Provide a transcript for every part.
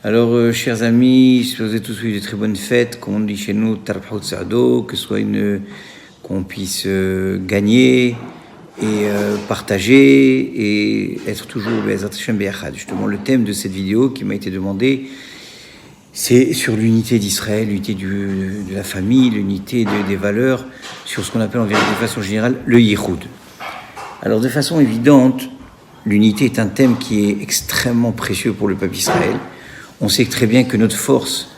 Alors, chers amis, je vous ai tous eu de très bonnes fêtes, comme on dit chez nous, Tarbahout Saado, qu'on puisse gagner et partager et être toujours Be'ezrat Hashem Be'achad. Justement, le thème de cette vidéo qui m'a été demandé, c'est sur l'unité d'Israël, l'unité de la famille, l'unité des valeurs, sur ce qu'on appelle de façon générale le Yichud. Alors, de façon évidente, l'unité est un thème qui est extrêmement précieux pour le peuple d'Israël. On sait très bien que notre force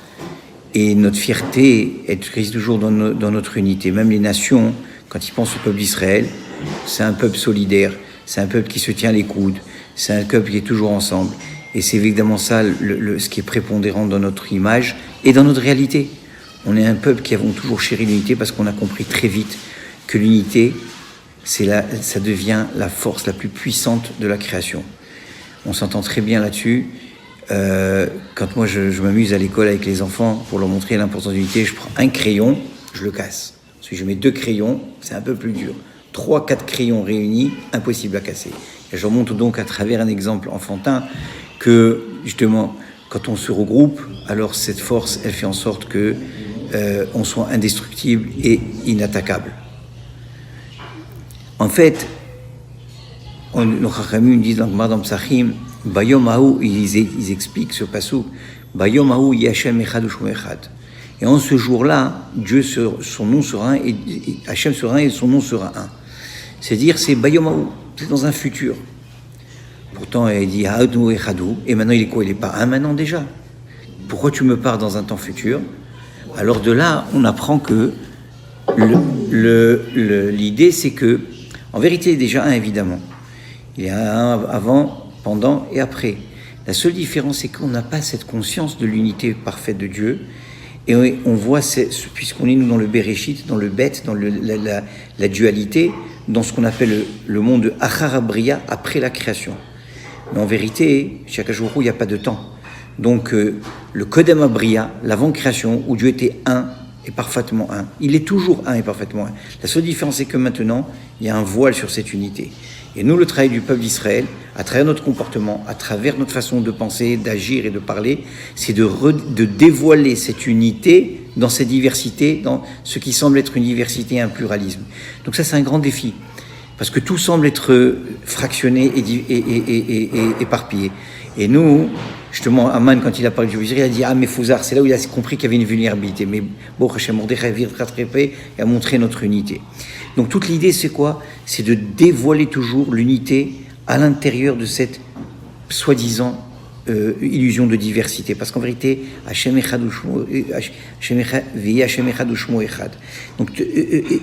et notre fierté réside toujours dans notre unité. Même les nations, quand ils pensent au peuple d'Israël, c'est un peuple solidaire, c'est un peuple qui se tient les coudes, c'est un peuple qui est toujours ensemble. Et c'est évidemment ça ce qui est prépondérant dans notre image et dans notre réalité. On est un peuple qui avons toujours chéri l'unité parce qu'on a compris très vite que l'unité, ça devient la force la plus puissante de la création. On s'entend très bien là-dessus. Quand moi je m'amuse à l'école avec les enfants pour leur montrer l'importance de l'unité, je prends un crayon, je le casse. Si je mets 2 crayons, c'est un peu plus dur. 3, 4 crayons réunis, impossible à casser. Et je leur montre donc à travers un exemple enfantin que justement, quand on se regroupe, alors cette force, elle fait en sorte que on soit indestructible et inattaquable. En fait, nos Chachamim disent dans le Gemara Psachim, Bayom Haou, ils expliquent ce passage, Bayom Haou Yashem Echad Ushmo Echad. Et en ce jour-là, Dieu, son nom sera un, et Hachem sera un et son nom sera un. C'est-à-dire, c'est Bayom Haou, c'est dans un futur. Pourtant, il dit Haadou Echadou, et maintenant il est quoi? Il n'est pas un maintenant déjà. Pourquoi tu me parles dans un temps futur? Alors de là, on apprend que l'idée, c'est que, en vérité, déjà un évidemment. Il y a un avant, pendant et après. La seule différence, c'est qu'on n'a pas cette conscience de l'unité parfaite de Dieu. Et on voit, puisqu'on est nous dans le Bereshit, dans le Bet, dans la dualité, dans ce qu'on appelle le monde de Achar Abriya, après la création. Mais en vérité, chaque jour, il n'y a pas de temps. Donc, le Kodem Abriya, l'avant-création, où Dieu était un, est parfaitement un. Il est toujours un et parfaitement un. La seule différence, c'est que maintenant, il y a un voile sur cette unité. Et nous, le travail du peuple d'Israël, à travers notre comportement, à travers notre façon de penser, d'agir et de parler, c'est de dévoiler cette unité dans cette diversité, dans ce qui semble être une diversité et un pluralisme. Donc ça, c'est un grand défi, parce que tout semble être fractionné et éparpillé. Et nous, justement, Aman, quand il a parlé du Vizir, il a dit « Ah, mais Fouzar », c'est là où il a compris qu'il y avait une vulnérabilité. Mais bon, Hachem Mordechai vient rattraper et a montré notre unité. Donc toute l'idée, c'est quoi? C'est de dévoiler toujours l'unité à l'intérieur de cette soi-disant illusion de diversité. Parce qu'en vérité, Hachem Echad Ushmo Echad. Donc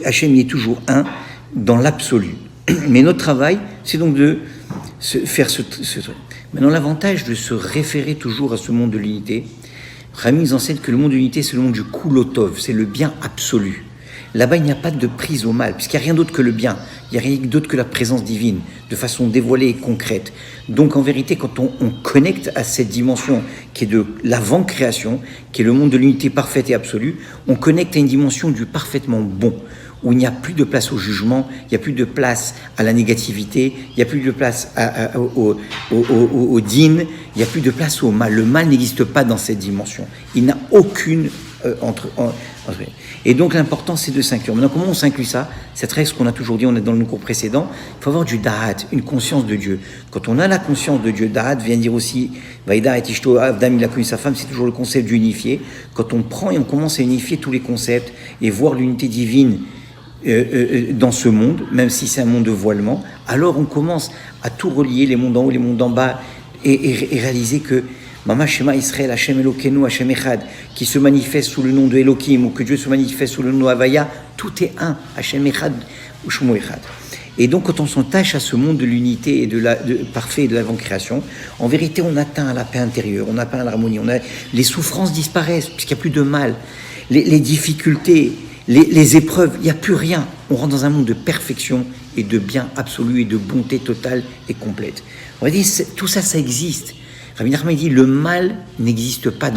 Hachem y est toujours un dans l'absolu. Mais notre travail, c'est donc de faire ce truc. Maintenant, l'avantage de se référer toujours à ce monde de l'unité, Rami nous enseigne que le monde de l'unité, c'est le monde du Kulotov, c'est le bien absolu. Là-bas, il n'y a pas de prise au mal, puisqu'il n'y a rien d'autre que le bien. Il n'y a rien d'autre que la présence divine, de façon dévoilée et concrète. Donc, en vérité, quand on connecte à cette dimension qui est de l'avant-création, qui est le monde de l'unité parfaite et absolue, on connecte à une dimension du parfaitement bon, où il n'y a plus de place au jugement, il n'y a plus de place à la négativité, il n'y a plus de place au din, il n'y a plus de place au mal. Le mal n'existe pas dans cette dimension. Il n'a aucune entre. Et donc l'important, c'est de s'inclure. Maintenant, comment on s'inclut ça? C'est très ce qu'on a toujours dit, on est dans le cours précédent, il faut avoir du da'at, une conscience de Dieu. Quand on a la conscience de Dieu, da'at vient dire aussi, Vaïda et Ishto, Avdam, il a connu sa femme, c'est toujours le concept d'unifier. Quand on prend et on commence à unifier tous les concepts et voir l'unité divine dans ce monde, même si c'est un monde de voilement, alors on commence à tout relier, les mondes en haut, les mondes en bas, et réaliser que Mama Shema Israël, Hashem Elokeinu, Hashem Echad, qui se manifeste sous le nom de Elohim, ou que Dieu se manifeste sous le nom de Havaya, tout est un, Hashem Echad, Ushmo Echad. Et donc, quand on s'attache à ce monde de l'unité et parfait et de l'avant-création, en vérité, on atteint la paix intérieure, on atteint l'harmonie, les souffrances disparaissent, puisqu'il n'y a plus de mal, les difficultés, les épreuves, il n'y a plus rien. On rentre dans un monde de perfection et de bien absolu et de bonté totale et complète. On va dire, tout ça, ça existe. Rabbi Nachman dit, le mal n'existe pas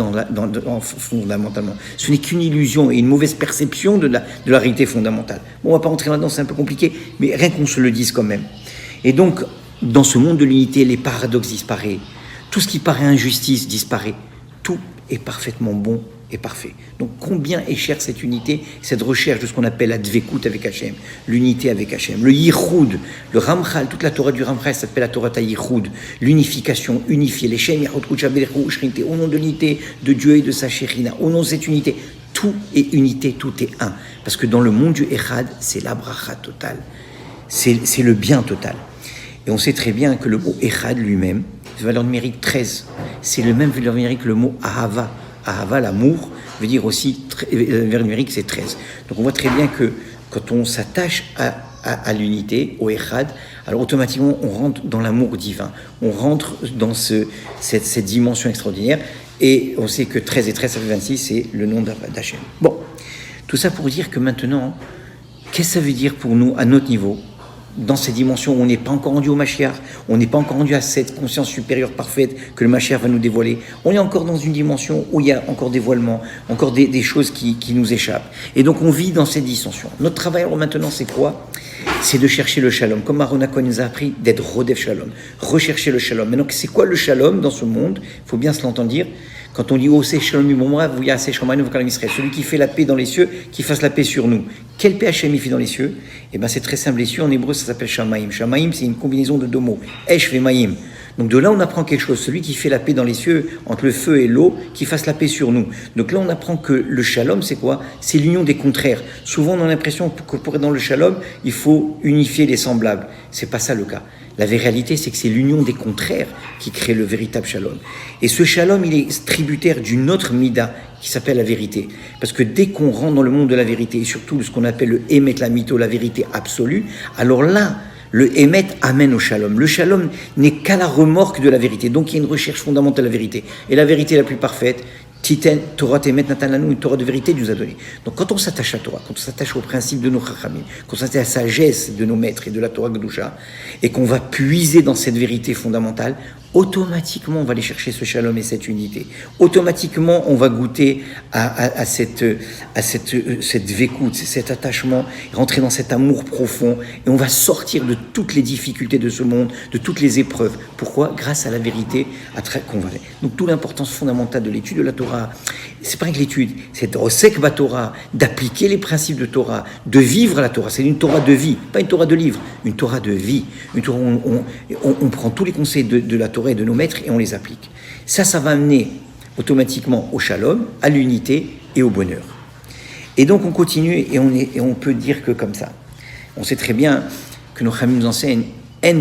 fondamentalement. Ce n'est qu'une illusion et une mauvaise perception de la réalité fondamentale. Bon, on ne va pas rentrer là-dedans, c'est un peu compliqué, mais rien qu'on se le dise quand même. Et donc, dans ce monde de l'unité, les paradoxes disparaissent. Tout ce qui paraît injustice disparaît. est parfaitement bon et parfait. Donc combien est chère cette unité, cette recherche de ce qu'on appelle la dvekut avec Hachem, l'unité avec Hachem, le yichud, le Ramchal, toute la Torah du Ramchal s'appelle la Torah tayichud, l'unification, unifier, les Shem Yachud Kudsha Berechu Shrinté, au nom de l'unité de Dieu et de sa Shekhinah, au nom de cette unité, tout est unité, tout est un. Parce que dans le monde du Echad, c'est la bracha totale, c'est le bien total. Et on sait très bien que le mot Echad lui-même, valeur numérique 13, c'est le même valeur numérique que le mot Ahava. Ahava, l'amour, veut dire aussi, valeur numérique, c'est 13. Donc on voit très bien que quand on s'attache à l'unité, au Echad, alors automatiquement on rentre dans l'amour divin, on rentre dans cette dimension extraordinaire, et on sait que 13 et 13, ça fait 26, c'est le nom d'Hachem. Bon, tout ça pour dire que maintenant, qu'est-ce que ça veut dire pour nous, à notre niveau, dans ces dimensions où on n'est pas encore rendu au Mashiach, on n'est pas encore rendu à cette conscience supérieure parfaite que le Mashiach va nous dévoiler. On est encore dans une dimension où il y a encore dévoilement, encore des choses qui nous échappent. Et donc on vit dans cette dissension. Notre travail alors maintenant c'est quoi ? C'est de chercher le shalom. Comme Aaron Cohen nous a appris d'être rodef shalom. Rechercher le shalom. Maintenant c'est quoi le shalom dans ce monde ? Il faut bien se l'entendre dire. Quand on dit « Oh, c'est shalom yumomra, vous y'a c'est shalom Israël », celui qui fait la paix dans les cieux, qui fasse la paix sur nous. Quelle paix Hachem il fait dans les cieux ? Eh bien, c'est très simple. Les cieux, en hébreu, ça s'appelle shamaim. Shamaim, c'est une combinaison de deux mots. Esh vemaim. Donc de là, on apprend quelque chose. Celui qui fait la paix dans les cieux, entre le feu et l'eau, qui fasse la paix sur nous. Donc là, on apprend que le shalom, c'est quoi ? C'est l'union des contraires. Souvent, on a l'impression que pour être dans le shalom, il faut unifier les semblables. C'est pas ça le cas. La vraie réalité, c'est que c'est l'union des contraires qui crée le véritable shalom. Et ce shalom, il est tributaire d'une autre mida qui s'appelle la vérité. Parce que dès qu'on rentre dans le monde de la vérité, et surtout ce qu'on appelle le émet la mytho, la vérité absolue, alors là, le émet amène au shalom. Le shalom n'est qu'à la remorque de la vérité. Donc il y a une recherche fondamentale de la vérité. Et la vérité la plus parfaite, Titen, Torah Temet Natananou, une Torah de vérité nous a donné. Donc quand on s'attache à Torah, quand on s'attache au principe de nos chachamim, quand on s'attache à la sagesse de nos maîtres et de la Torah Kedusha, et qu'on va puiser dans cette vérité fondamentale, automatiquement on va aller chercher ce shalom et cette unité. Automatiquement on va goûter à cette vécoute, cet attachement, rentrer dans cet amour profond, et on va sortir de toutes les difficultés de ce monde, de toutes les épreuves. Pourquoi ? Grâce à la vérité qu'on va. Donc toute l'importance fondamentale de l'étude de la Torah, c'est pas que l'étude, c'est osek ba Torah, d'appliquer les principes de Torah, de vivre la Torah. C'est une Torah de vie, pas une Torah de livre, une Torah de vie. Une Torah où on prend tous les conseils de la Torah et de nos maîtres et on les applique. Ça va amener automatiquement au shalom, à l'unité et au bonheur. Et donc on continue et on peut dire que comme ça. On sait très bien que nos chamim nous enseignent En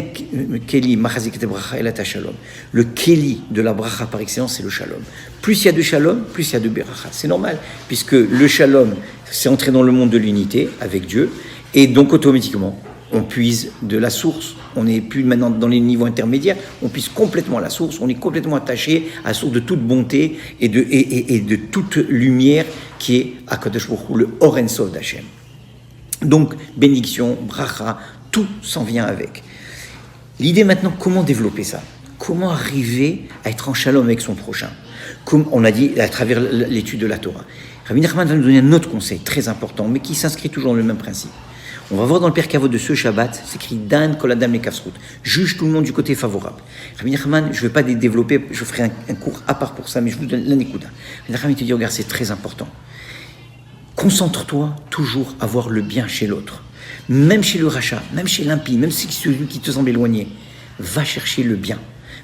keli machazik et bracha elat shalom. Le keli de la bracha par excellence, c'est le shalom. Plus il y a de shalom, plus il y a de bracha. C'est normal, puisque le shalom, c'est entrer dans le monde de l'unité avec Dieu, et donc automatiquement, on puise de la source. On n'est plus maintenant dans les niveaux intermédiaires, on puise complètement à la source, on est complètement attaché à la source de toute bonté et de toute lumière qui est Akadosh Baruch Hu, le Or En Sof d'Hachem. Donc, bénédiction, bracha, tout s'en vient avec. L'idée maintenant, comment développer ça ? Comment arriver à être en shalom avec son prochain ? Comme on a dit à travers l'étude de la Torah. Rabbi Nachman va nous donner un autre conseil très important, mais qui s'inscrit toujours dans le même principe. On va voir dans le Pirkei Avot de ce Shabbat, c'est écrit Dan kol adam lekafsrut, juge tout le monde du côté favorable. Rabbi Nachman, je ne vais pas développer, je ferai un cours à part pour ça, mais je vous donne l'anekouda. Rabbi Nachman te dit, regarde, c'est très important. Concentre-toi toujours à voir le bien chez l'autre. Même chez le rachat, même chez l'impie, même si celui qui te semble éloigné, va chercher le bien.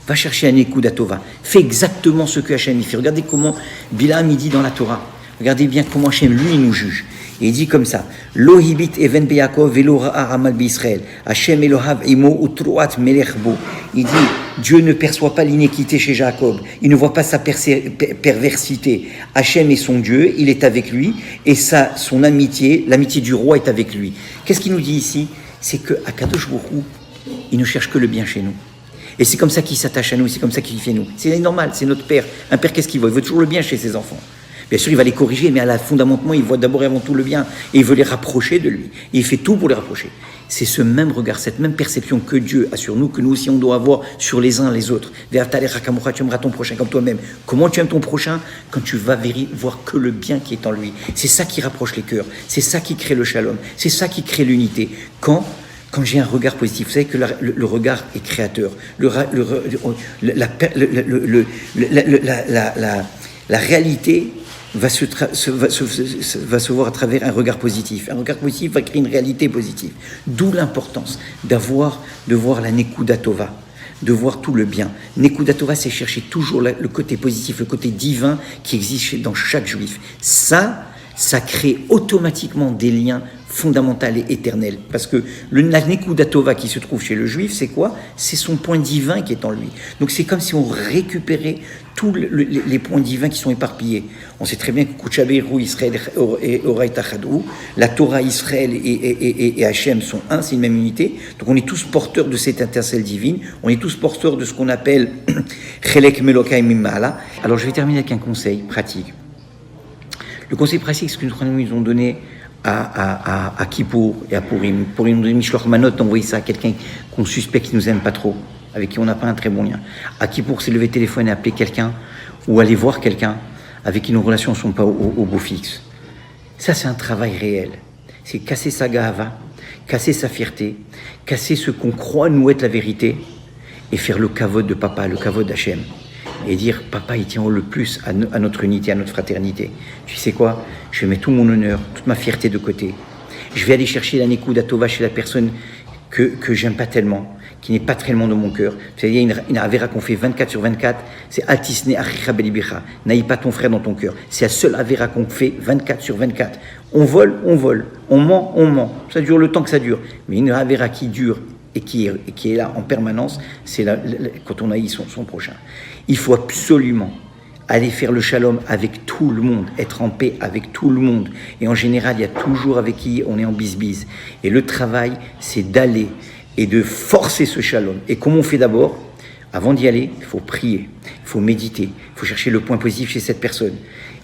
Va chercher un écoute à Tova. Fais exactement ce que Hachem fait. Regardez comment Bilam il dit dans la Torah. Regardez bien comment Hachem, lui, il nous juge. Et il dit comme ça, Lo hibit even beyakov velo ra'a ramal b'Israël. Hachem Elohav imo utruat melech bo. Il dit, Dieu ne perçoit pas l'iniquité chez Jacob. Il ne voit pas sa perversité. Hachem est son Dieu, il est avec lui, et son amitié, l'amitié du roi est avec lui. Qu'est-ce qu'il nous dit ici ? C'est que Akadosh Baruch Hu, il ne cherche que le bien chez nous. Et c'est comme ça qu'il s'attache à nous, c'est comme ça qu'il fait nous. C'est normal, c'est notre père. Un père, qu'est-ce qu'il veut ? Il veut toujours le bien chez ses enfants. Bien sûr, il va les corriger, mais fondamentalement, il voit d'abord et avant tout le bien. Et il veut les rapprocher de lui. Et il fait tout pour les rapprocher. C'est ce même regard, cette même perception que Dieu a sur nous, que nous aussi on doit avoir sur les uns les autres. Tu aimeras ton prochain comme toi-même. Comment tu aimes ton prochain ? Quand tu vas voir que le bien qui est en lui. C'est ça qui rapproche les cœurs. C'est ça qui crée le shalom. C'est ça qui crée l'unité. Quand j'ai un regard positif, vous savez que le regard est créateur. La réalité va se voir à travers un regard positif. Un regard positif va créer une réalité positive. D'où l'importance de voir la Nekuda Tova, de voir tout le bien. Nekuda Tova, c'est chercher toujours le côté positif, le côté divin qui existe dans chaque juif. Ça crée automatiquement des liens fondamentaux et éternels. Parce que la Nekuda Tova qui se trouve chez le juif, c'est quoi? C'est son point divin qui est en lui. Donc c'est comme si on récupérait tous les points divins qui sont éparpillés. On sait très bien que Kuchaberu, Israël et Oraï Tachadou, la Torah, Israël et Hachem sont un, c'est une même unité. Donc on est tous porteurs de cette étincelle divine, on est tous porteurs de ce qu'on appelle Chelek Melokai Mimala. Alors je vais terminer avec un conseil pratique. Le conseil pratique, c'est ce que nous ont donné à Kippour et à Purim. Pour une Mishloach Manot, d'envoyer ça à quelqu'un qu'on suspecte qui nous aime pas trop, avec qui on n'a pas un très bon lien. À Kippour, c'est lever le téléphone et appeler quelqu'un, ou aller voir quelqu'un avec qui nos relations ne sont pas au beau fixe. Ça, c'est un travail réel. C'est casser sa gahava, casser sa fierté, casser ce qu'on croit nous être la vérité, et faire le kavod de papa, le kavod d'Hachem. Et dire, papa, il tient le plus à notre unité, à notre fraternité. Tu sais quoi? Je vais mettre tout mon honneur, toute ma fierté de côté. Je vais aller chercher la Nekuda Tova chez la personne que j'aime pas tellement, qui n'est pas tellement dans mon cœur. C'est-à-dire, il y a une avéra qu'on fait 24 sur 24, c'est Atisne Achicha Belibicha. N'aille pas ton frère dans ton cœur. C'est la seule avéra qu'on fait 24 sur 24. On vole. On ment. Ça dure le temps que ça dure. Mais une avéra qui dure et qui est là en permanence, c'est quand on haït son prochain. Il faut absolument aller faire le shalom avec tout le monde, être en paix avec tout le monde. Et en général, il y a toujours avec qui on est en bisbise. Et le travail, c'est d'aller et de forcer ce shalom. Et comment on fait d'abord? Avant d'y aller, il faut prier, il faut méditer, il faut chercher le point positif chez cette personne.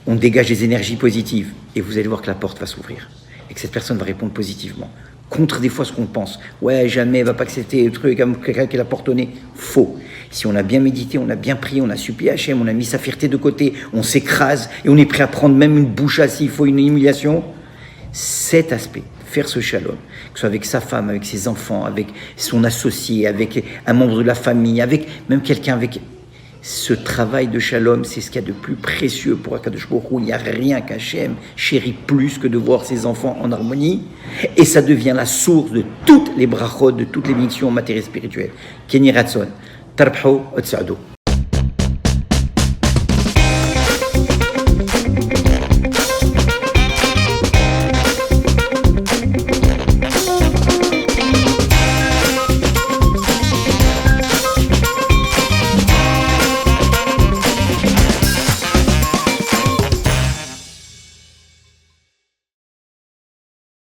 On dégage des énergies positives et vous allez voir que la porte va s'ouvrir et que cette personne va répondre positivement. Contre des fois ce qu'on pense. Ouais, jamais, elle va pas accepter le truc, quelqu'un qui l'a porte au nez. Faux. Si on a bien médité, on a bien prié, on a supplié Hachem, on a mis sa fierté de côté, on s'écrase et on est prêt à prendre même une boucha s'il faut, une humiliation. Cet aspect, faire ce shalom, que ce soit avec sa femme, avec ses enfants, avec son associé, avec un membre de la famille, avec même quelqu'un avec... Ce travail de shalom, c'est ce qu'il y a de plus précieux pour Akadosh Baruch Hu. Il n'y a rien qu'Hachem chérit plus que de voir ses enfants en harmonie. Et ça devient la source de toutes les brachot, de toutes les bénédictions matérielles et spirituelles. Kenny Ratson, Tarbho Otsado.